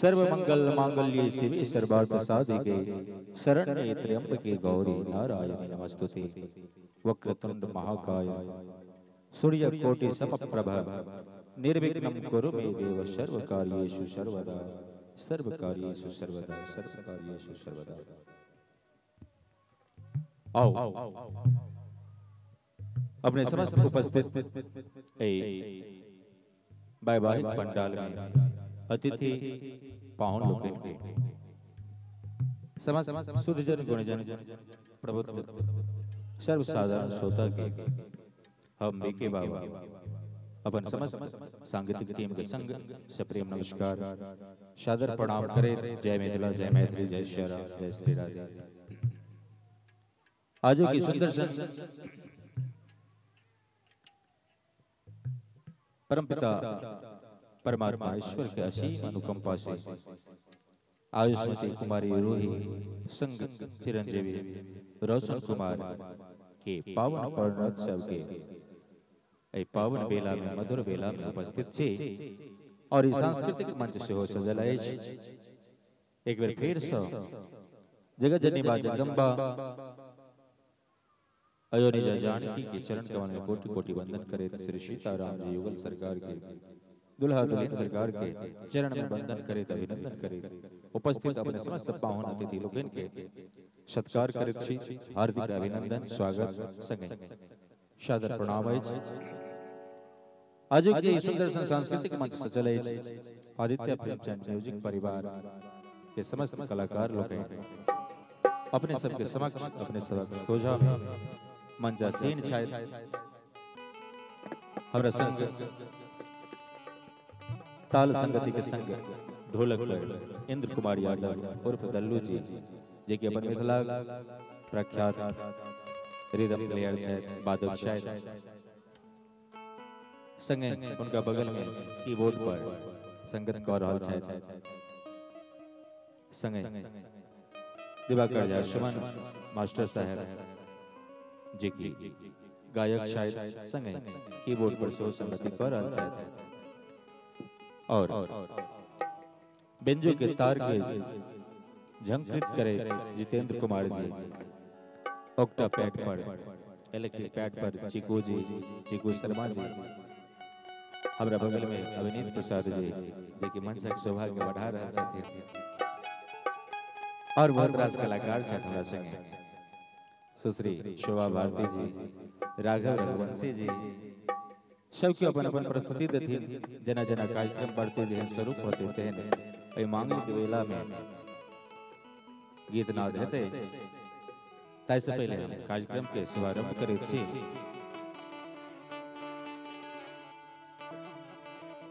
सर्वमंगल मांगल्ये शिवे सर्वार्थ साधिके शरण्ये त्र्यंबके गौरी नारायणी नमस्तुते। वक्रतुंड महाकाय सूर्यकोटि समप्रभ निर्विघ्नं कुरु मे देव सर्वकार्येषु सर्वदा सर्वकार्येषु सर्वदा सर्वकार्येषु सर्वदा। आओ अपने समस्त उपस्थित वैवाहिक पंडाल में अतिथि पाहुन लोग समस्त सुधजन गुणजन प्रबुद्ध सर्वसाधारण श्रोता के हम बीके बाबा अपन समस्त सांगीतिक टीम के संग सप्रेम नमस्कार सादर प्रणाम करे। जय मिथिला जय मैथिली जय श्री राम जय श्री राधे। आज की सुंदर परमपिता परमात्मा ईश्वर के असीम अनुकंपा से आयुष्मती कुमारी रूही संग चिरंजीवी रोशन कुमार के पावन पर्णोत्सव के पावन बेला में मधुर बेला में उपस्थित छे और इस सांस्कृतिक मंच से हो सजल एक बार फिर से जगत जननी मां जगदम्बा अयोनिजा जानकी के चरण कमल में कोटि कोटि वंदन करे। श्री सीताराम जी युगल सरकार के दुल्हा दुल्हन सरकार के चरण में वंदन करे अभिनंदन करे। उपस्थित अपने समस्त पाहुन अतिथि लोगन के सत्कार करे हार्दिक अभिनंदन स्वागत संगे सादर प्रणाम। आज के सुंदर सांस्कृतिक मंच से चले आदित्य प्रेमचंद म्यूजिक परिवार के समस्त कलाकार लोग अपने सबके समक्ष अपने सबक सोझा मंचा सीन छाय हमरा संग ताल संगति के संग ढोलक पर इंद्र कुमार यादव उर्फ दल्लू जी जे के अपन मिथिला प्रख्यात रिदम प्लेयर छै बादल शायद संगे उनका बगल में कीबोर्ड पर संगत कर रहल छै संगे दिवाकर झा सुमन मास्टर साहब जे की गायक शायद संगे कीबोर्ड पर सो संगति कर रहल छै और बेंजो के तार के झंकृत करे जितेंद्र कुमार जी ऑक्टा पैड पर इलेक्ट्रिक पैड पर चिकू शर्मा जी हमरा बगल में अविनीत प्रसाद जी जे कि मंचक शोभा के बढ़ा रहल छथिन और बहुत रास कलाकार छथि हमरा संगे सुश्री शोभा भारती जी राघव रघुवंशी जी सबके अपन अपन प्रस्तुति देथिन। जना जना कार्यक्रम बढ़ते जेहन स्वरूप होते तेहन एहि मांगलिक बेला में गीत नाद हेतै। ताहि से पहले हम कार्यक्रम के शुभारंभ करै छी।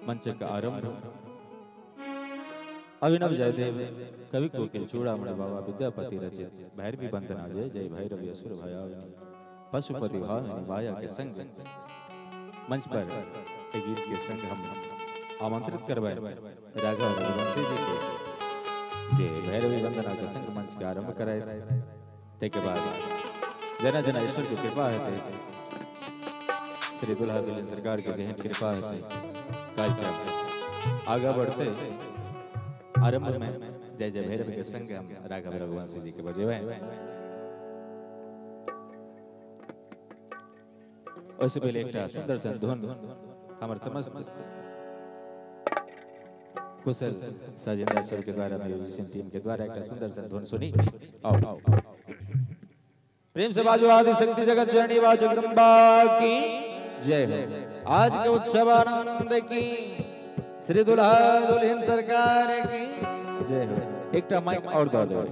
मंच का आरंभ अभिनव जयदेव कवि कोकिल चूड़ामणि बाबा विद्यापति रचित भैरवी वंदना जय जय भैरव असुर भयावनी पशुपति भामिनी माया के संग मंच पर एक गीत के संग हम आमंत्रित करवाए राघव रघुवंशी जी के जे भैरवी वंदना के संग मंच के आरंभ कराए। ते के बाद जना जना ईश्वर की कृपा है श्री दुल्हा दुल्हन सरकार की गहन कृपा है कार्यक्रम आगे बढ़ते आरंभ में जय जय भैरव के संग हम राघव रघुवंशी जी के बजेवे। उससे पहले एक सुंदर सा धुन हमारे समस्त कुशल साजिंदा सब के द्वारा म्यूजिशियन टीम के द्वारा एक सुंदर सा धुन सुनी। आओ प्रेम से बाजू आदि शक्ति जगत जननी मां जगदम्बा की जय हो। आज के उत्सव आनंद की श्री दुल्हा दुल्हन सरकार की जय हो। एक माइक और दो दो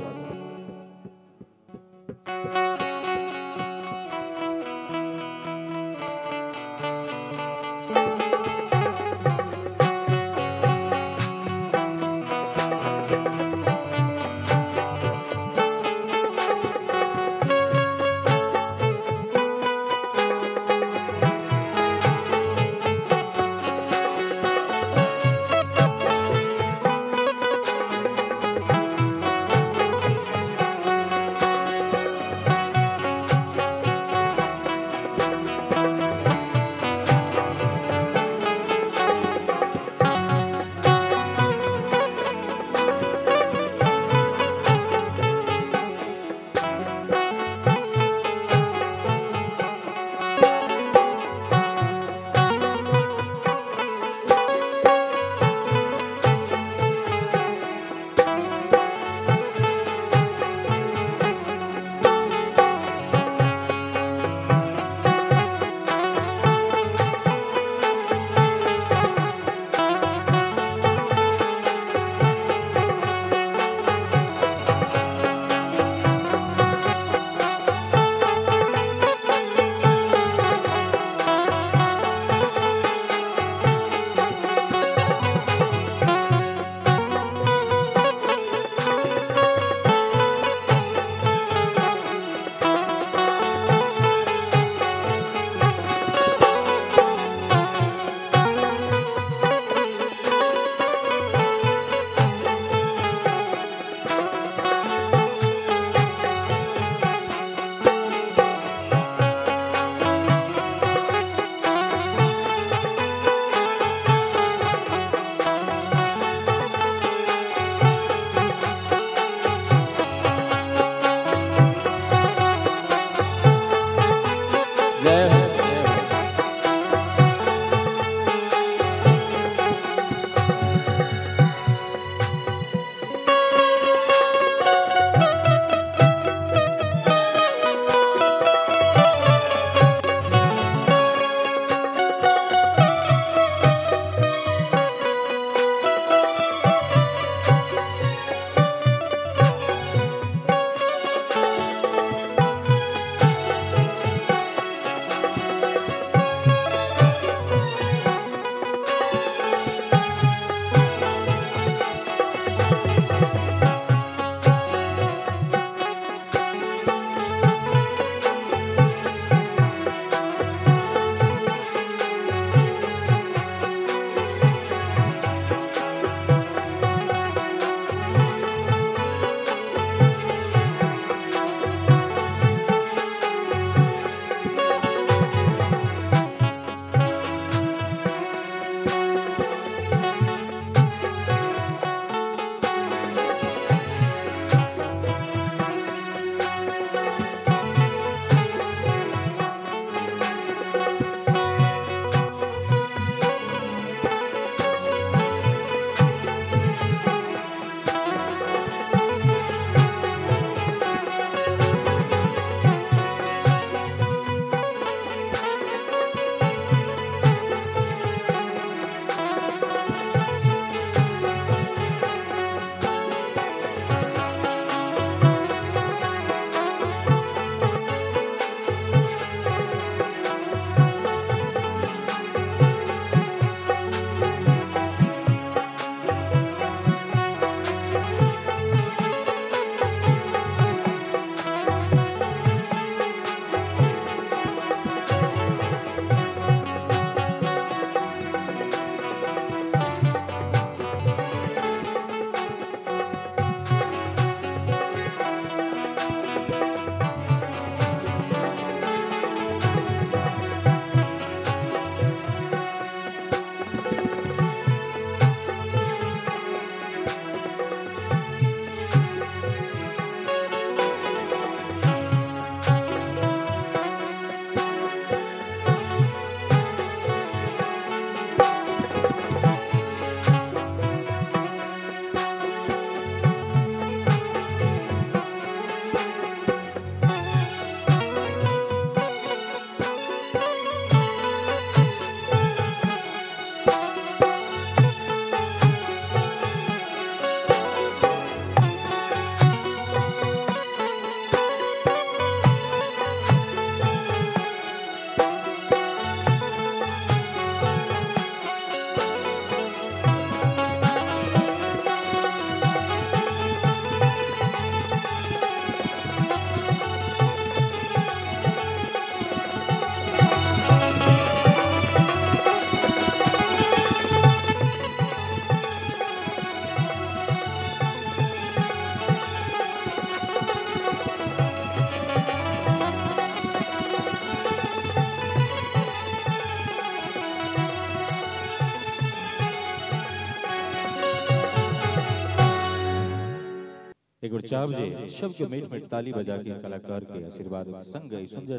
एक बार चावजे सबके मीट मीट ताली बजा के कलाकार के आशीर्वाद के संग सुंदर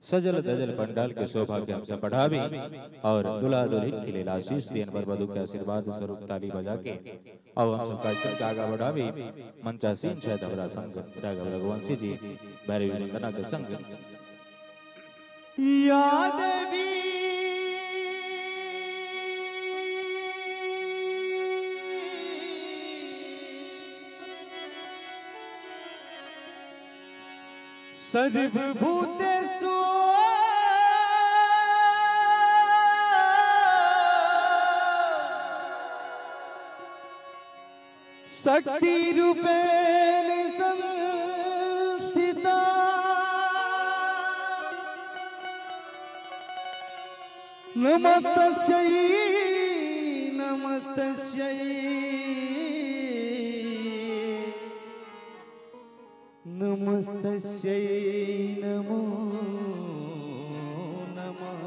सजल दजल पंडाल के शोभा के हम सब बढ़ावे और दुल्हा दुल्हन के लिए आशीष देन पर वधु के आशीर्वाद स्वरूप ताली बजा के और हम सब कार्यक्रम के आगे बढ़ावे मंचासीन शायद हमारा संग राघव रघुवंशी जी भैरवी वंदना के संग याद भी सर्वभूतेषु शक्तिरूपेण संस्थिता नमस्तस्यै नमस्तस्यै नमस्तस्यै नमो नमः।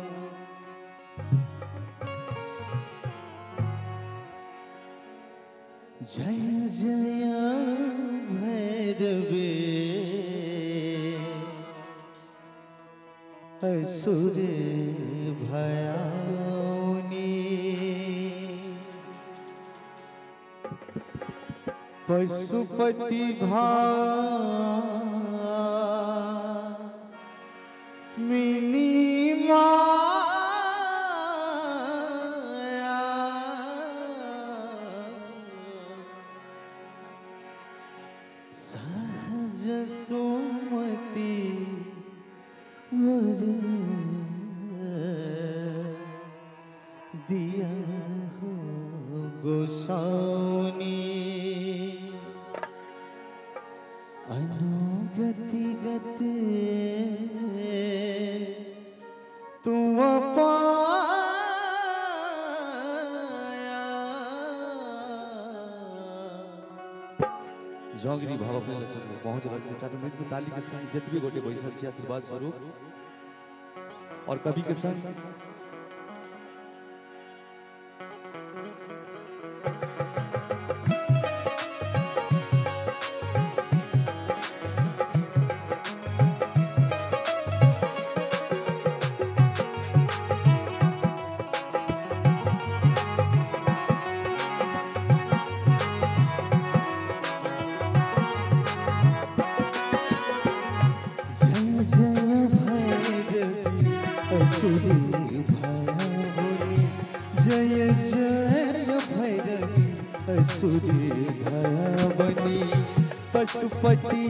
जय जय भैरवे असुर भयाउनी पशुपति मिनी माया सहज सुमति वर दिया हो गोसाउनी अनुगति गति तुम पाया। जोंगरी भाव अपने पहुंच रहे चारों मिनट में ताली के संग जितने गोटे बैसल छे आशीर्वाद स्वरूप और कवि के संग असुरी भयावनी जय जय भैरवी असुरी भयावनी पशुपति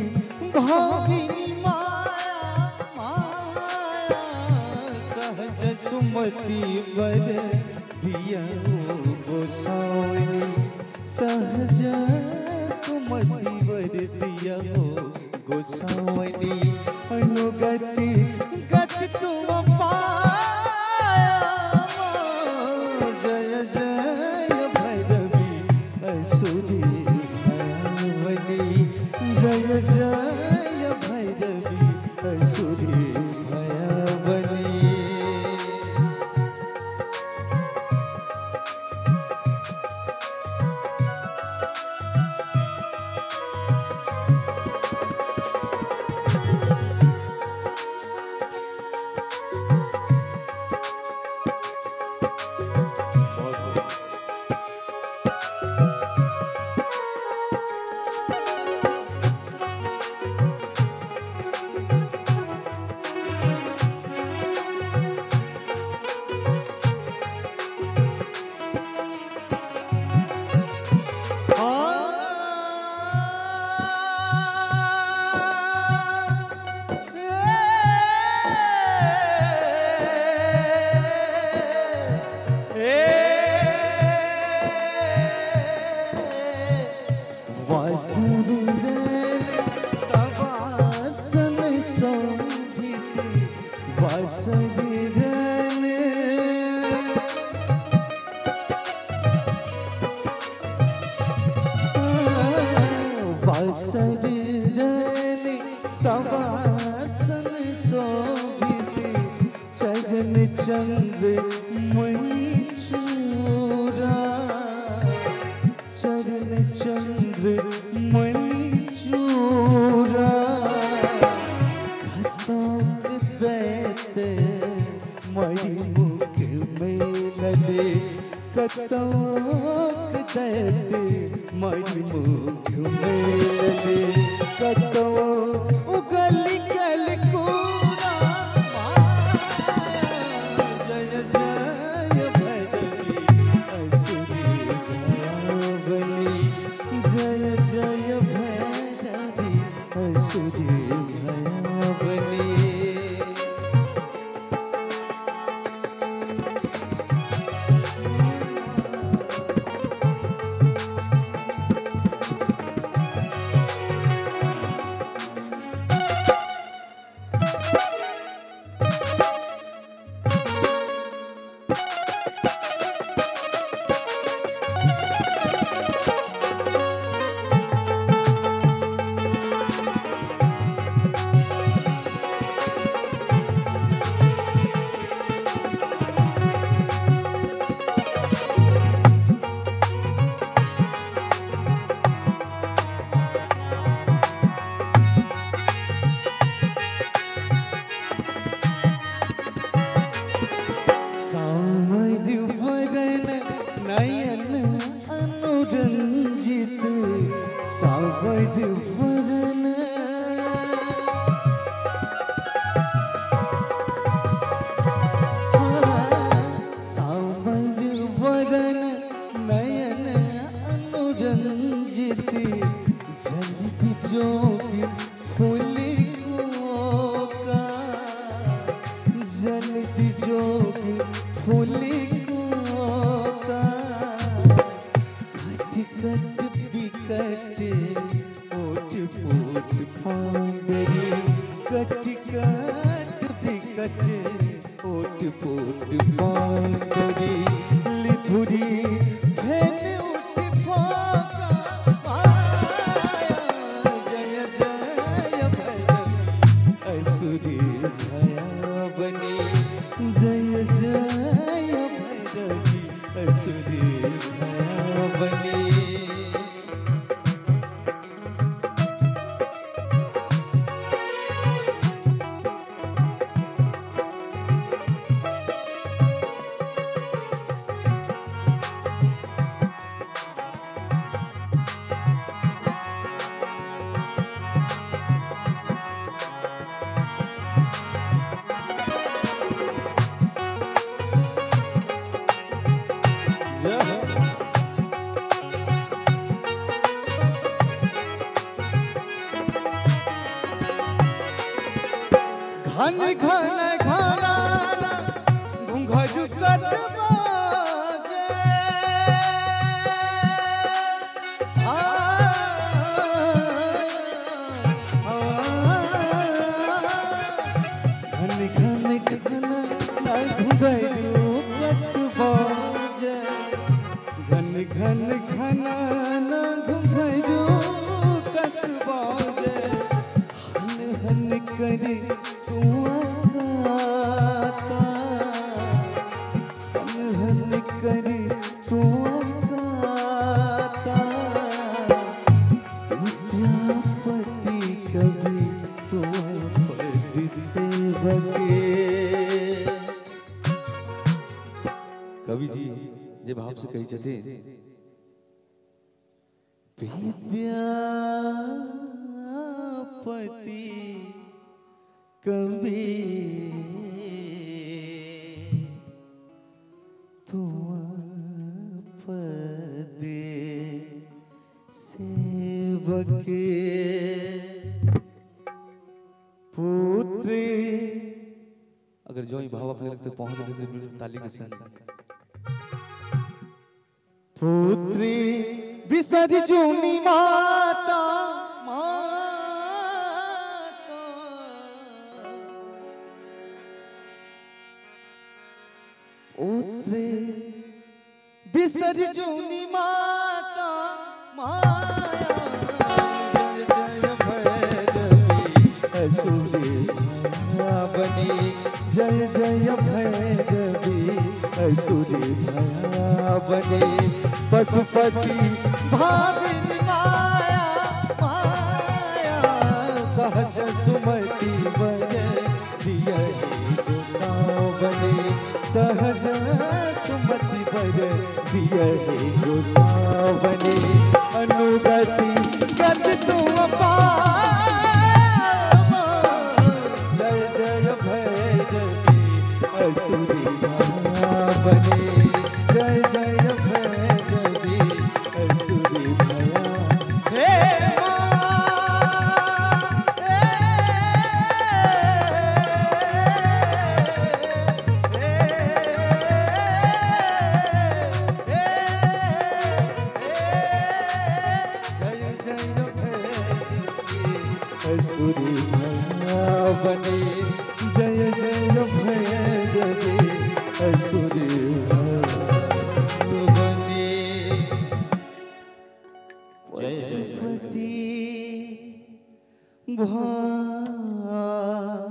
भाविनी माया माया सहज सुमति वर दिया गोसाउनी सहज सुमति वर दिया गोसाउनी अनुगति गति तुम पाया। जय जय भैरवी असुरी भयावनी जय जय भैरवी असुरी भयावनी। चंद्र मणि चूरा चरण चंद्र मणि मारी मुख मेले कतो उगली कल कूड़ा जय जय भैरवी असुरी भयावनी जय जय भैरवी असुरी भयावनी नयन अनुरंजित सावर वरन सावर वरन नयन अनुरंजित जलित जोग फूल का जलित जोग फूल बिकट ओट पोट फांगरी कट कट बिकट ओट पोट फांगरी लिपुरी फेन उठ फाका जय जय भैरवी असुरी भयावनी जय जय भैरवी असुरी भयावनी घन घन घना घुंघरू कत बाजे घन घन घना घुंघरू कत बाजे घन घन घना घुंघरू कत बाजे हन हन करे करे तू विद्यापति कवि तू पद सेवके कवि जी जे भाव से कही छथिन विद्यापति कवि सेवके पुत्र अगर जो ही भाव अपने लगते पहुंच गए तो ताली के साथ पुत्री बिसर जूनी माता माता पुत्री बिसर जूनी माता माया जय भैरवी असुरी भयावनी जय जय भैरवी असुरी भयावनी पशुपति भाविनी माया माया सहज सुमति वर दिया गोसावनी सहज सुमति वर दिया गोसावनी अनुगति गत तू जय जय भैरवी असुरी बने जय जय भैरवी असुरी भया हे असुरी बने जय जय भैरवी असुरी बने पशुपति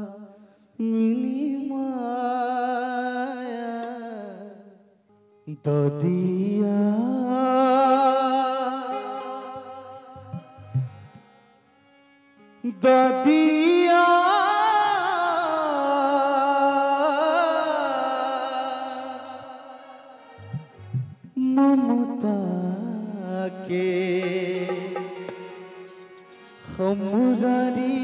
भामिनी माया ददिया ददिया ममता के हमरारी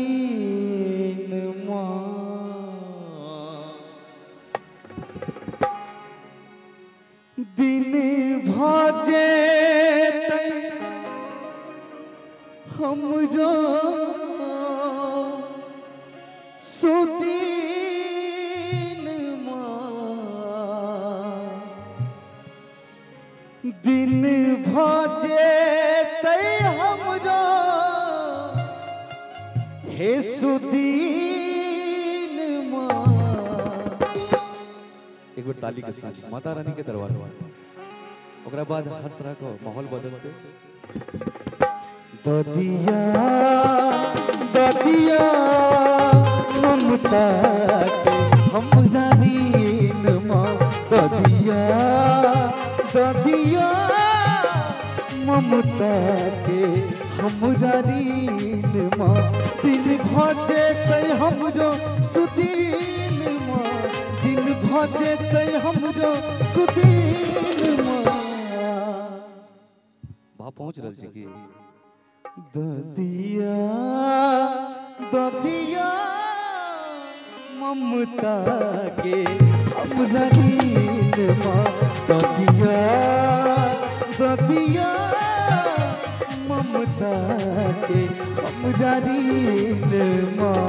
दिन भजे हमरो सुदीन दिन भजे हमरो हे सुदीन एक बार ताली के साथ माता रानी के दरबार ओकरा बाद हर तरह का माहौल बदलते ददिया ददिया ममता के हमरा दीन माँ ददिया ददिया ममता के हमरा दीन माँ दिन भजे तय हमरो सुदीन माँ दिन भजे तय हमरो सुदीन माँ वहाँ पहुँच रहा जी की ददिया ददिया ममता के हमरा दीन माँ ददिया ददिया ममता के हमरा दीन माँ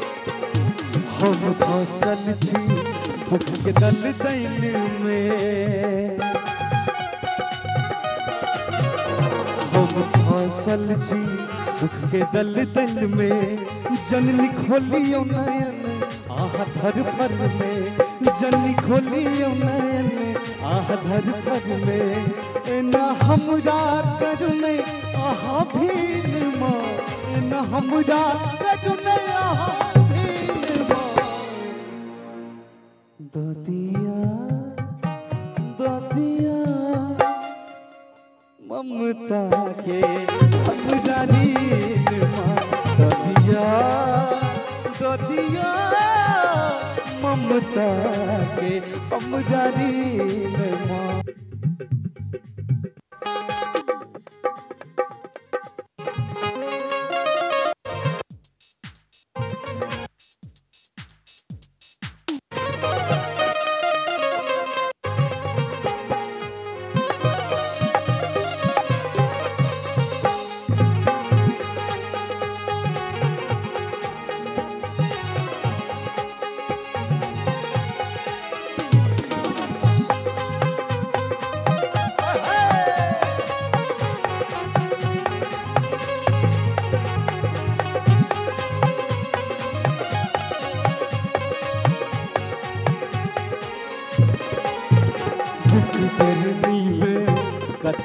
हम फसल छी दुख के दल दैन में हम फसल छी दुख के दल दैन में जननी खोलियो नयन आह धर पर में जननी खोलियो नयन आह धर पर में एना हमरा करुणे आह भीन माँ एना हमरा करुणे आह ददिया ददिया ममता के हमरा दीन माँ ददिया ददिया ममता के हमरा दीन माँ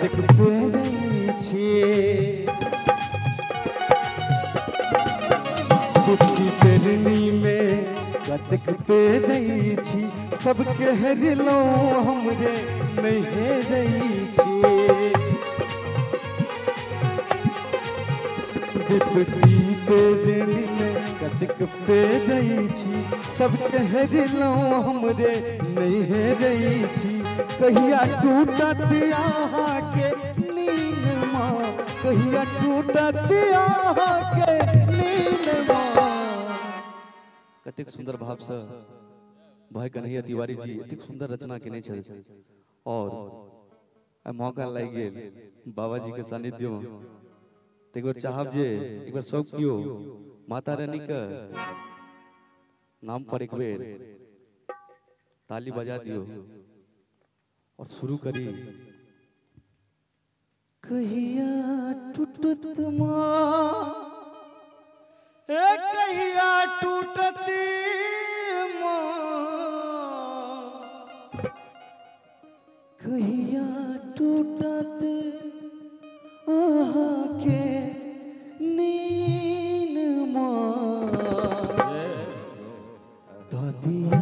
कतेक पेरै छी दुखी पेरनी में कतेक पेरै छी सब कहरलो हमरे नहीं हेरै छी विपत्ति पेरनी में कतेक पेरै छी सब कहरलो हमरे नहीं हेरै छी कहिया टूटत आहा के नीलमा कहिया टूटत आहा के नीलमा कतेक सुंदर भाव से भाई कन्हैया तिवारी जी एतेक सुंदर रचना केने छथि और मौका लागि गेल बाबा जी के सानिध्य में एक बार चाहब जे एक बार सब कियो माता रानी के नाम पर एक बेर ताली बजा दियो और शुरू करी कहिया टूटत माँ कहिया टूटत माँ कहिया टूटत आहा के नीन माँ दादिया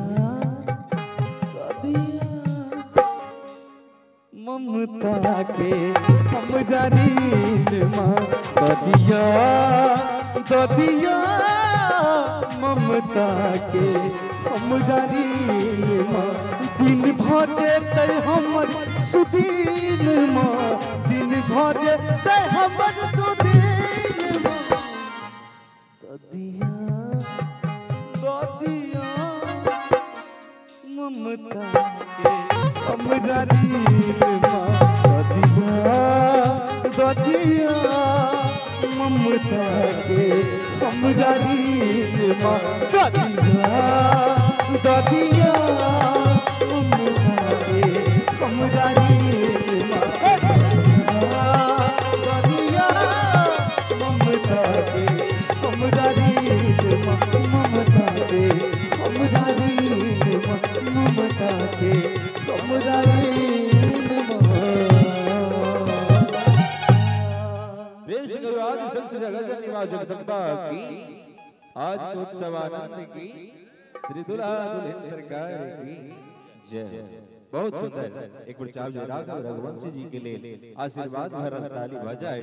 ममता के हमरा नीन माँ दादिया दादिया ममता के हमरा नीन माँ दिन भजे तै हमर सुदीन माँ दिन भजे तै हमर सुदीन माँ दादिया दादिया ममता के हमरा नीन माँ दादिया दादिया ममता के हमरा नीन माँ दादिया दादिया ममता के हमरा नीन माँ दादिया ममता के हमरा नीन माँ ममता के हमरा नीन माँ ममता के हमरा नीन माँ प्रेम से करो आदि संत जगत निवास जगदम्बा की आज को उत्सव आनंद की श्री दुल्हा दुल्हन सरकार की जय। बहुत सुंदर एक बार चाव राघव रघुवंशी जी के लिए आशीर्वाद भरा ताली बजाए।